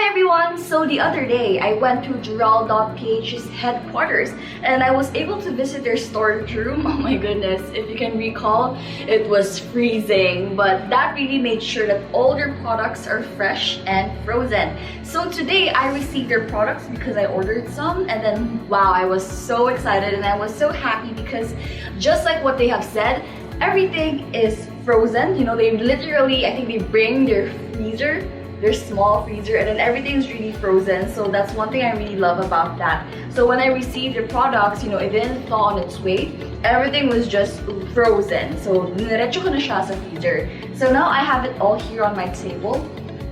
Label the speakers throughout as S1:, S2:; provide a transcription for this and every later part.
S1: everyone! So the other day, I went to Gerald.Ph's headquarters and I was able to visit their storage room. Oh my goodness, if you can recall, it was freezing. But that really made sure that all their products are fresh and frozen. So today, I received their products because I ordered some, and then wow, I was so excited and I was so happy because just like what they have said, everything is frozen. You know, they literally, I think they bring their freezer, their small freezer, and then everything's really frozen. So that's one thing I really love about that. So when I received the products, you know, it didn't thaw on its way. Everything was just frozen. So niretso ko na siya sa freezer. So now I have it all here on my table.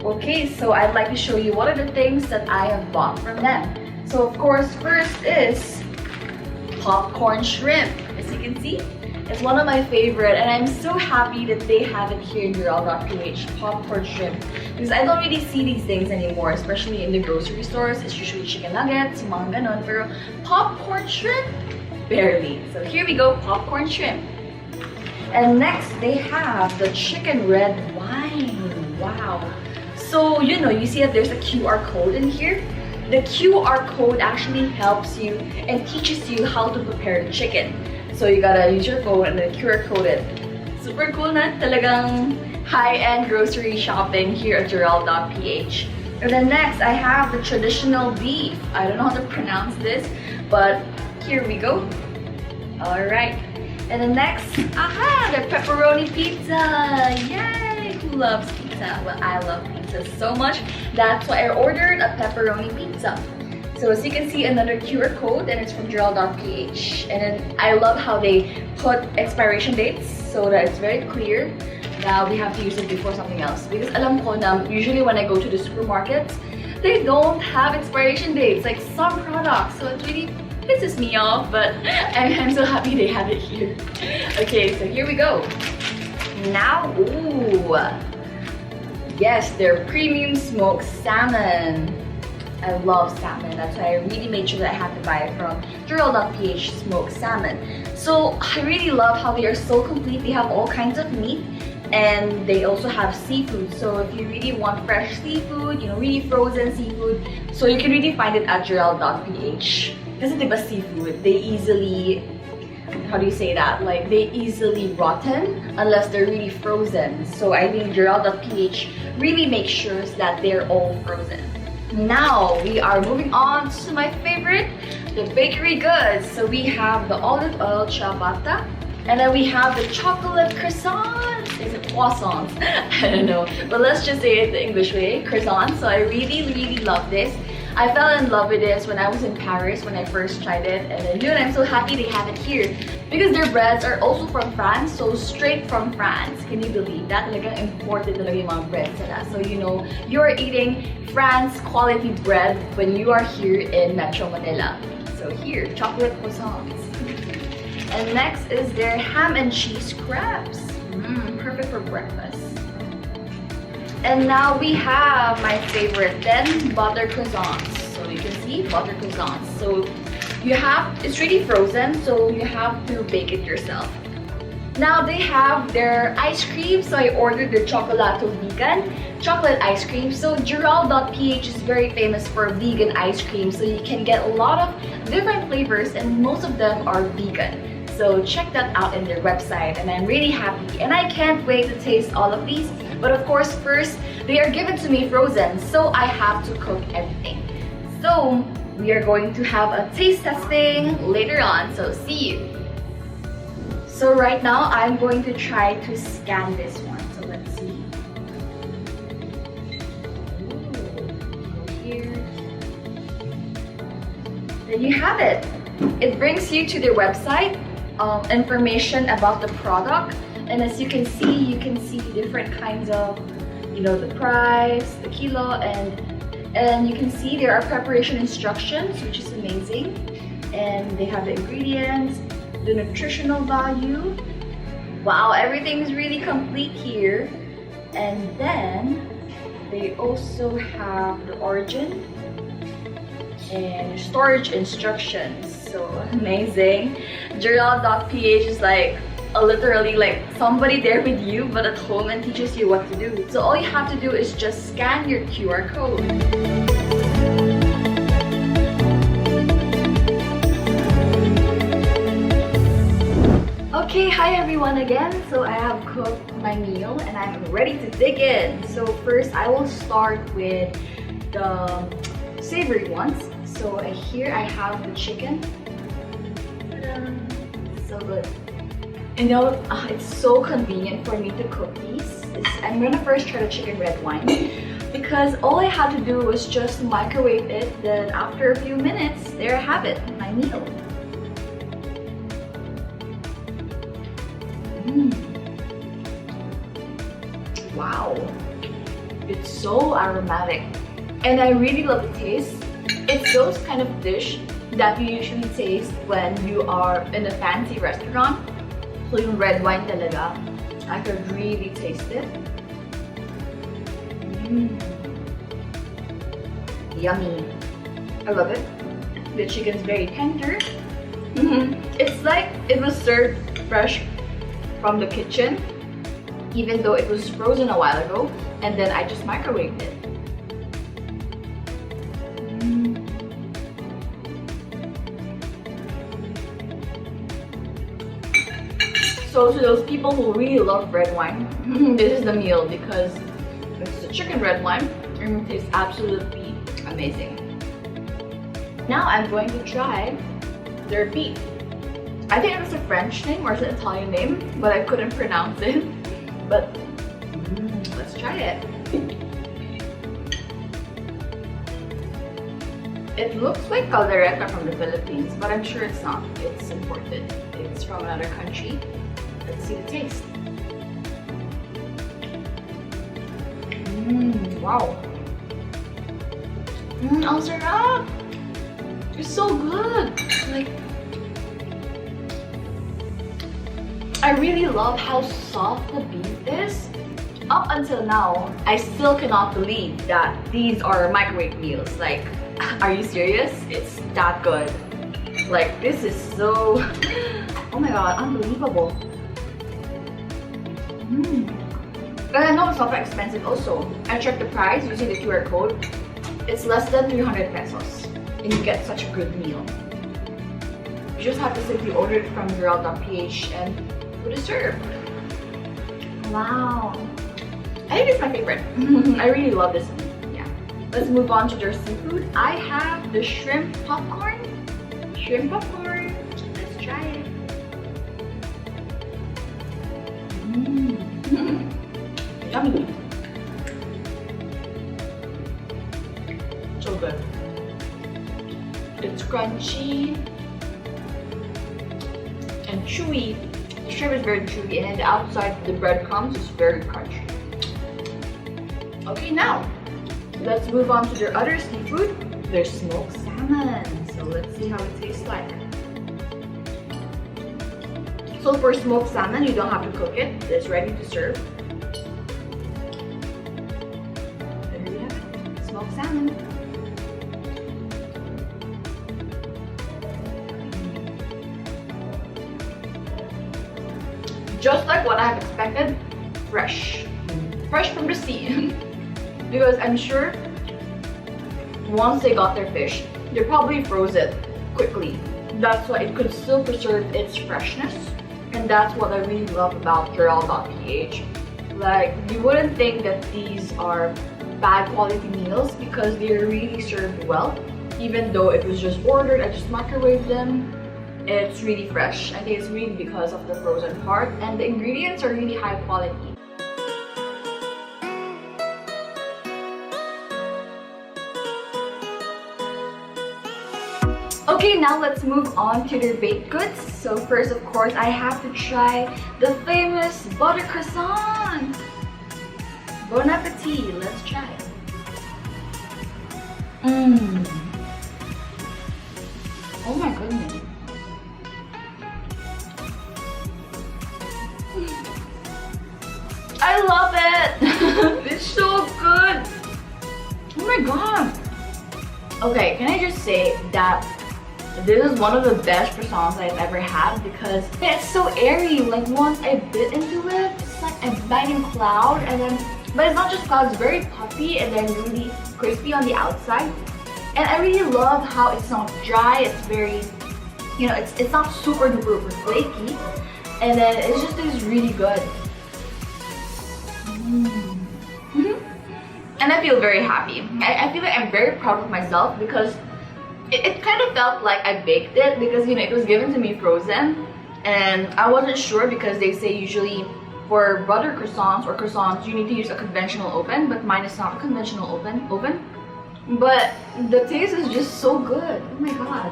S1: Okay, so I'd like to show you what are the things that I have bought from them. So of course, first is popcorn shrimp. As you can see, it's one of my favorite, and I'm so happy that they have it here in Gerald.Ph, popcorn shrimp. Because I don't really see these things anymore, especially in the grocery stores. It's usually chicken nuggets, mga ganon, pero popcorn shrimp, barely. So here we go, popcorn shrimp. And next, they have the chicken red wine. Wow. So, you know, you see that there's a QR code in here. The QR code actually helps you and teaches you how to prepare the chicken. So you gotta use your phone and then QR code it. Super cool na, talagang high-end grocery shopping here at Gerald.Ph. And then next, I have the traditional beef. I don't know how to pronounce this, but here we go. Alright. And then next, aha, the pepperoni pizza. Yay! Who loves pizza? Well, I love pizza so much. That's why I ordered a pepperoni pizza. So as you can see, another QR code, and it's from Gerald.Ph. And then I love how they put expiration dates so that it's very clear that we have to use it before something else. Because alam ko na, usually when I go to the supermarkets, they don't have expiration dates, like some products. So it really pisses me off, but I'm so happy they have it here. Okay, so here we go. Now, ooh, yes, their premium smoked salmon. I love salmon. That's why I really made sure that I had to buy it from Gerald.Ph smoked salmon. So I really love how they are so complete. They have all kinds of meat and they also have seafood. So if you really want fresh seafood, you know, really frozen seafood, so you can really find it at Gerald.Ph. Kasi diba seafood, they easily, how do you say that? Like they easily rotten unless they're really frozen. So I think Gerald.Ph really makes sure that they're all frozen. Now we are moving on to my favorite, the bakery goods. So we have the olive oil ciabatta, and then we have the chocolate croissants. Is it croissants? I don't know, but let's just say it the English way, croissants. So I really love this. I fell in love with this when I was in Paris when I first tried it, and then I'm so happy they have it here because their breads are also from France, so straight from France. Can you believe that? Talagang imported talaga yung mga breads nila. So you know, you're eating France quality bread when you are here in Metro Manila. So here, chocolate croissants. And next is their ham and cheese crepes. Perfect for breakfast. And now we have my favorite then, butter croissants. So you can see butter croissants. So you have, it's really frozen, so you have to bake it yourself. Now they have their ice cream. So I ordered their Chocolato vegan chocolate ice cream. So Gerald.Ph is very famous for vegan ice cream. So you can get a lot of different flavors and most of them are vegan. So check that out in their website, and I'm really happy and I can't wait to taste all of these. But of course, first, they are given to me frozen, so I have to cook everything. So we are going to have a taste testing later on, so see you. So right now, I'm going to try to scan this one, so let's see. Ooh, go here. Then you have it. It brings you to their website. Information about the product, and as you can see different kinds of, you know, the price, the kilo, and you can see there are preparation instructions, which is amazing, and they have the ingredients, the nutritional value. Wow, everything's really complete here. And then they also have the origin and storage instructions. So amazing. Gerald.Ph is like literally like somebody there with you but at home and teaches you what to do. So all you have to do is just scan your QR code. Okay, hi everyone again. So I have cooked my meal and I'm ready to dig in. So first I will start with the savory ones. So here I have the chicken. So good. You know, it's so convenient for me to cook these. I'm gonna first try the chicken red wine because all I had to do was just microwave it. Then after a few minutes, there I have it, my meal. Wow, it's so aromatic and I really love the taste. It's those kind of dish that you usually taste when you are in a fancy restaurant. So yung red wine talaga, I could really taste it. Yummy. I love it. The chicken's very tender. It's like it was served fresh from the kitchen, even though it was frozen a while ago, and then I just microwaved it. So to those people who really love red wine, this is the meal because it's a chicken red wine and it tastes absolutely amazing. Now I'm going to try their beef. I think it was a French name or it's an Italian name, but I couldn't pronounce it. But let's try it. It looks like caldereta from the Philippines, but I'm sure it's not. It's imported. It's from another country. Let's see the taste. Wow. Ang sarap! It's so good! Like, I really love how soft the beef is. Up until now, I still cannot believe that these are microwave meals. Like, are you serious? It's that good. Like, this is so... Oh my god, unbelievable. And I know it's not that expensive also. I checked the price using the QR code. It's less than 300 pesos. And you get such a good meal. You just have to simply order it from Gerald.Ph and put it served. Wow. I think it's my favorite. I really love this one. Yeah. Let's move on to their seafood. I have the shrimp popcorn. Shrimp popcorn. Let's try it. Yummy. So good. It's crunchy and chewy. The shrimp is very chewy and the outside, the breadcrumbs is very crunchy. Okay, now let's move on to their other seafood. Their smoked salmon. So let's see how it tastes like. So for smoked salmon, you don't have to cook it. It's ready to serve. There you have it. Smoked salmon. Just like what I have expected, fresh. Fresh from the sea. Because I'm sure once they got their fish, they probably froze it quickly. That's why it could still preserve its freshness. And that's what I really love about Gerald.Ph. Like, you wouldn't think that these are bad quality meals because they're really served well. Even though it was just ordered, I just microwaved them. It's really fresh. I think it's really because of the frozen part, and the ingredients are really high quality. Okay, now let's move on to their baked goods. So first, of course, I have to try the famous butter croissant. Bon appetit, let's try it. Oh my goodness. I love it! It's so good! Oh my god! Okay, can I just say that This is one of the best croissants I've ever had because it's so airy. Like once I bit into it, it's like a biting cloud, and then but it's not just cloud, it's very puffy and then really crispy on the outside. And I really love how it's not dry, it's very, you know, it's not super duper flaky, and then it just tastes really good. And I feel very happy. I feel like I'm very proud of myself because it kind of felt like I baked it because, you know, it was given to me frozen, and I wasn't sure because they say usually for butter croissants or croissants you need to use a conventional oven, but mine is not a conventional oven. But the taste is just so good. Oh my god.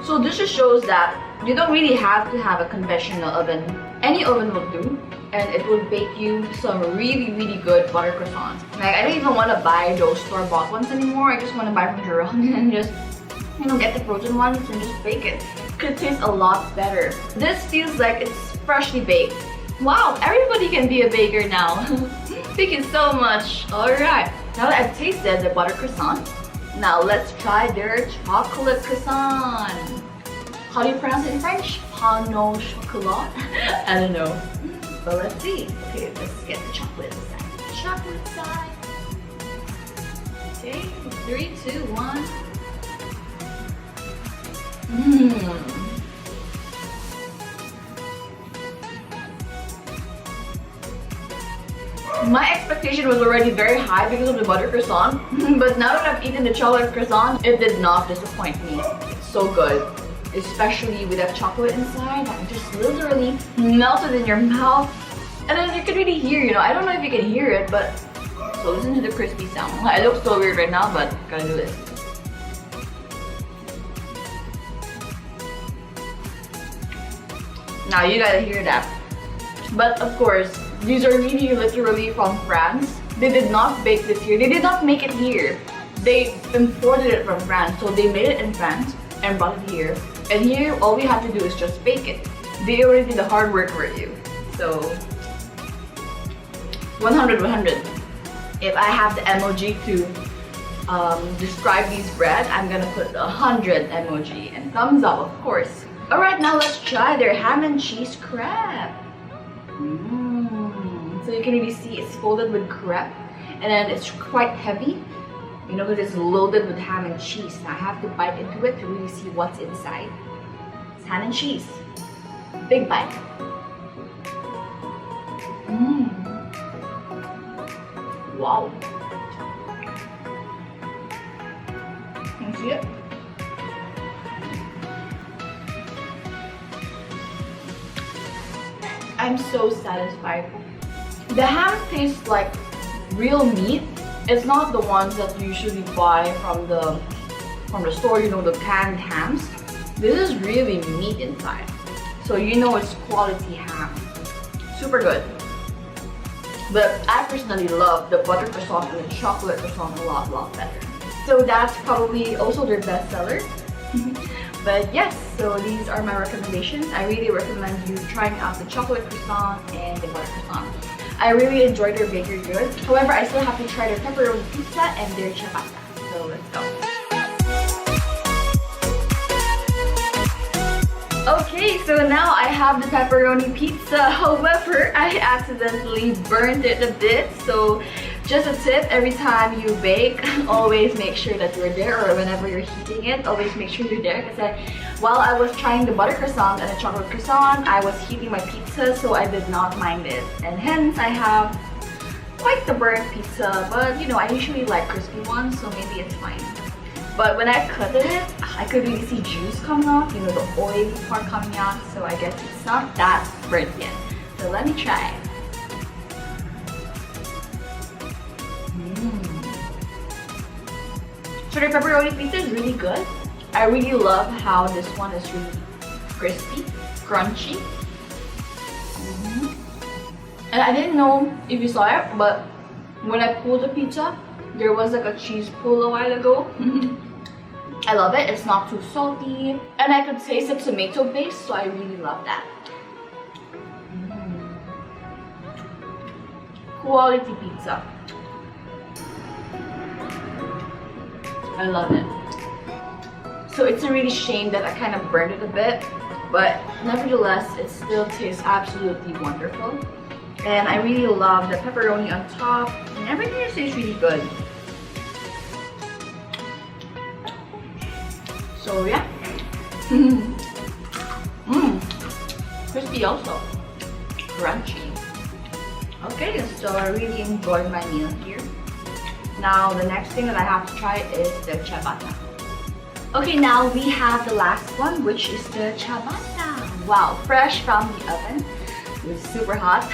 S1: So this just shows that you don't really have to have a conventional oven. Any oven will do, and it will bake you some really good butter croissants. Like, I don't even want to buy those store-bought ones anymore. I just want to buy from Gerald and just, you know, get the frozen ones and just bake it. It could taste a lot better. This feels like it's freshly baked. Wow, everybody can be a baker now. Thank you so much. Alright, now that I've tasted the butter croissant, now let's try their chocolate croissant. How do you pronounce it in French? Pain au chocolat? I don't know. But let's see. Okay, let's get the chocolate side. Chocolate side. Okay, 3, 2, 1. My expectation was already very high because of the butter croissant, but now that I've eaten the chocolate croissant, it did not disappoint me. It's so good. Especially with that chocolate inside that just literally melted in your mouth, and then you can really hear, you know, I don't know if you can hear it, but so listen to the crispy sound. I look so weird right now, but gotta do this. Now you gotta hear that. But of course, these are really literally from France. They did not bake this here. They did not make it here. They imported it from France, so they made it in France and brought it here. And here, all we have to do is just bake it. They already did the hard work for you. So, 100, 100. If I have the emoji to describe these bread, I'm gonna put 100 emoji and thumbs up, of course. Alright, now let's try their ham and cheese crepe. So you can really see it's folded with crepe, and then it's quite heavy. You know, because it's loaded with ham and cheese. Now I have to bite into it to really see what's inside. It's ham and cheese. Big bite. Wow. Can you see it? I'm so satisfied. The ham tastes like real meat. It's not the ones that you usually buy from the store, you know, the canned hams. This is really meat inside. So you know it's quality ham. Super good. But I personally love the butter croissant and the chocolate croissant a lot better. So that's probably also their best seller. But yes, so these are my recommendations. I really recommend you trying out the chocolate croissant and the butter croissant. I really enjoyed their bakery goods. However, I still have to try their pepperoni pizza and their ciabattas. So let's go. Okay, so now I have the pepperoni pizza. However, I accidentally burned it a bit. So just a tip, every time you bake, always make sure that you're there, or whenever you're heating it, always make sure you're there. Because while I was trying the butter croissant and the chocolate croissant, I was heating my pizza, so I did not mind it. And hence, I have quite the burnt pizza, but you know, I usually like crispy ones, so maybe it's fine. But when I cut it, I could really see juice coming off, you know, the oily part coming out, so I guess it's not that burnt yet. So let me try. So the pepperoni pizza is really good. I really love how this one is really crispy, crunchy. And I didn't know if you saw it, but when I pulled the pizza, there was like a cheese pull a while ago. I love it. It's not too salty. And I could taste the tomato base, so I really love that. Quality pizza. I love it. So it's a really shame that I kind of burned it a bit, but nevertheless, it still tastes absolutely wonderful. And I really love the pepperoni on top, and everything just tastes really good. So yeah. Crispy also. Crunchy. Okay, so I really enjoyed my meal here. Now the next thing that I have to try is the ciabatta. Okay, now we have the last one, which is the ciabatta. Wow, fresh from the oven. It's super hot.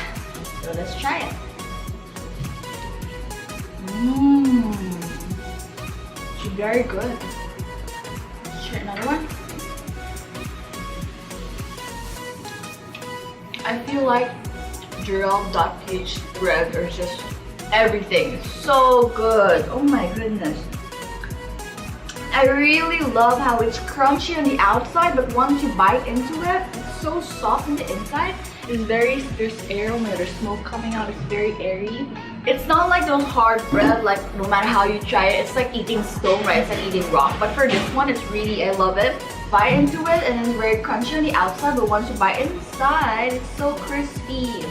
S1: So let's try it. It's very good. Let's try another one. I feel like Gerald.Ph bread is just everything. It's so good. Oh my goodness. I really love how it's crunchy on the outside, but once you bite into it, it's so soft on the inside. It's very, there's air, oh my god, there's smoke coming out, it's very airy. It's not like those hard bread, like no matter how you try it, it's like eating stone, right? It's like eating rock. But for this one, it's really, I love it. Bite into it and it's very crunchy on the outside, but once you bite inside, it's so crispy.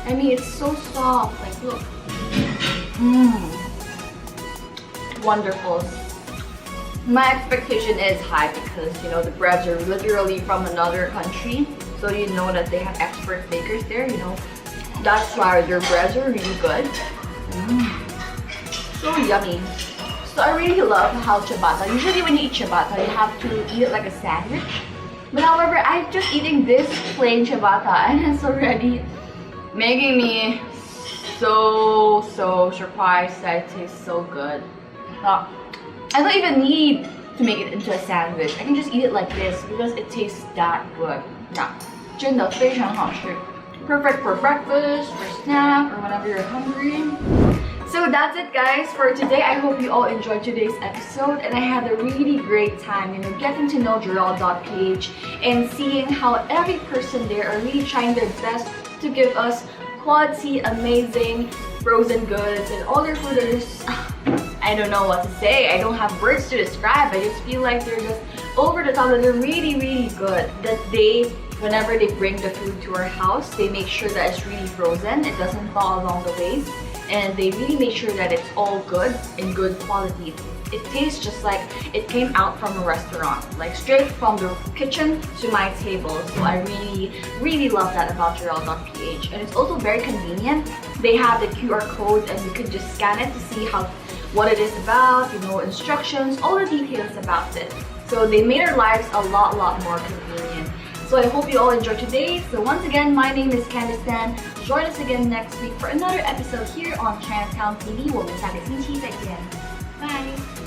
S1: I mean, it's so soft, like look. Wonderful. My expectation is high because, you know, the breads are literally from another country. So you know that they have expert bakers there, you know. That's why their breads are really good. So yummy. So I really love how ciabatta, usually when you eat ciabatta, you have to eat it like a sandwich. But however, I'm just eating this plain ciabatta and it's already making me so surprised that it tastes so good. I don't even need to make it into a sandwich. I can just eat it like this because it tastes that good. Yeah, 真的非常好吃. Perfect for breakfast, for snack, or whenever you're hungry. So that's it guys for today. I hope you all enjoyed today's episode and I had a really great time, you know, getting to know Gerald.Ph and seeing how every person there are really trying their best to give us quality, amazing frozen goods, and all their food are just, I don't know what to say. I don't have words to describe. I just feel like they're just over the top and they're really good. That they, whenever they bring the food to our house, they make sure that it's really frozen. It doesn't thaw along the way. And they really make sure that it's all good in good quality. It tastes just like it came out from a restaurant, like straight from the kitchen to my table. So I really love that about Gerald.Ph. And it's also very convenient. They have the QR code and you can just scan it to see what it is about, you know, instructions, all the details about it. So they made our lives a lot more convenient. So I hope you all enjoyed today. So once again, my name is Candice Tan. Join us again next week for another episode here on Chinatown TV. 我们下个星期再见. Bye.